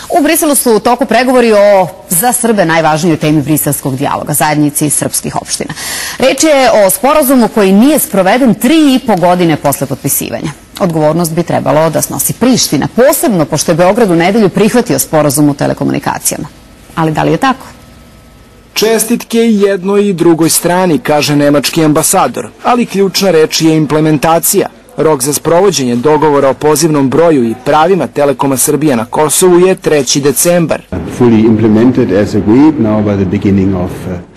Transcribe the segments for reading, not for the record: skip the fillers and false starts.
U Briselu su u toku pregovori o za Srbe najvažnijoj temi briselskog dijaloga, zajednici srpskih opština. Reč je o sporazumu koji nije sproveden 3,5 godine posle potpisivanja. Odgovornost bi trebalo da snosi Priština, posebno pošto je Beograd u nedelju prihvatio sporazum o telekomunikacijama. Ali da li je tako? Čestitke jednoj i drugoj strani, kaže nemački ambasador, ali ključna reč je implementacija. Rok za sprovođenje dogovora o pozivnom broju i pravima Telekoma Srbija na Kosovu je 3. decembar.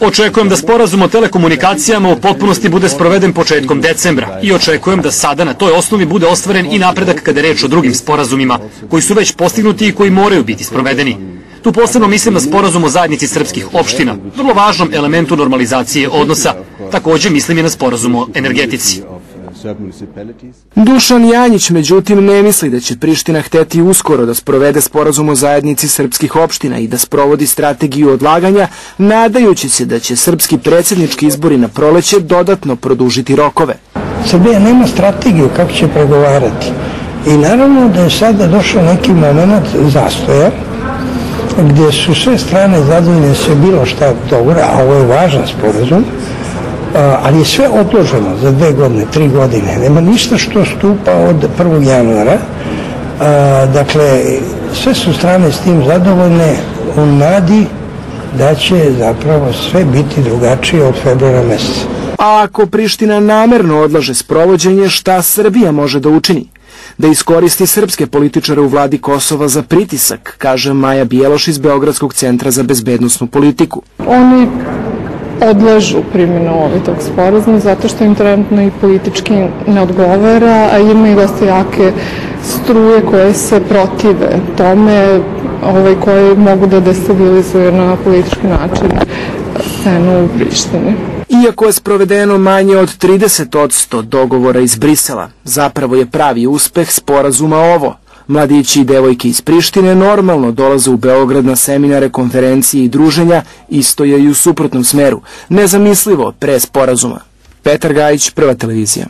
Očekujem da sporazum o telekomunikacijama u potpunosti bude sproveden početkom decembra i očekujem da sada na toj osnovi bude ostvaren i napredak kada je reč o drugim sporazumima koji su već postignuti i koji moraju biti sprovedeni. Tu posebno mislim na sporazum o zajednici srpskih opština, vrlo važnom elementu normalizacije odnosa. Također mislim i na sporazum o energetici. Dušan Janjić, međutim, ne misli da će Priština hteti uskoro da sprovede sporazum o zajednici srpskih opština i da sprovodi strategiju odlaganja, nadajući se da će srpski predsjednički izbori na proleće dodatno produžiti rokove. Srbija nema strategiju kako će pregovarati i naravno da je sada došao neki moment zastoja gdje su sve strane zadovoljne se bilo šta dobro, a ovo je važan sporazum, ali je sve odloženo za 2 godine, 3 godine. Nema ništa što stupa od 1. januara. Dakle, sve su strane s tim zadovoljne u nadi da će zapravo sve biti drugačije od februara meseca. A ako Priština namerno odlaže sprovođenje, šta Srbija može da učini? Da iskoristi srpske političare u vladi Kosova za pritisak, kaže Maja Bijeloš iz Beogradskog centra za bezbednosnu politiku. Oni odlažu primjenu tog sporazuma zato što im trenutno i politički ne odgovara, a ima i dosta jake struje koje se protive tome, koje mogu da destabilizuju na politički način scenu u Prištini. Iako je sprovedeno manje od 30% dogovora iz Brisela, zapravo je pravi uspeh sporazuma ovo. Mladići i devojke iz Prištine normalno dolaze u Beograd na seminare, konferencije i druženja, isto je i u suprotnom smeru. Nezamislivo pre sporazuma. Petar Gajić, Prva televizija.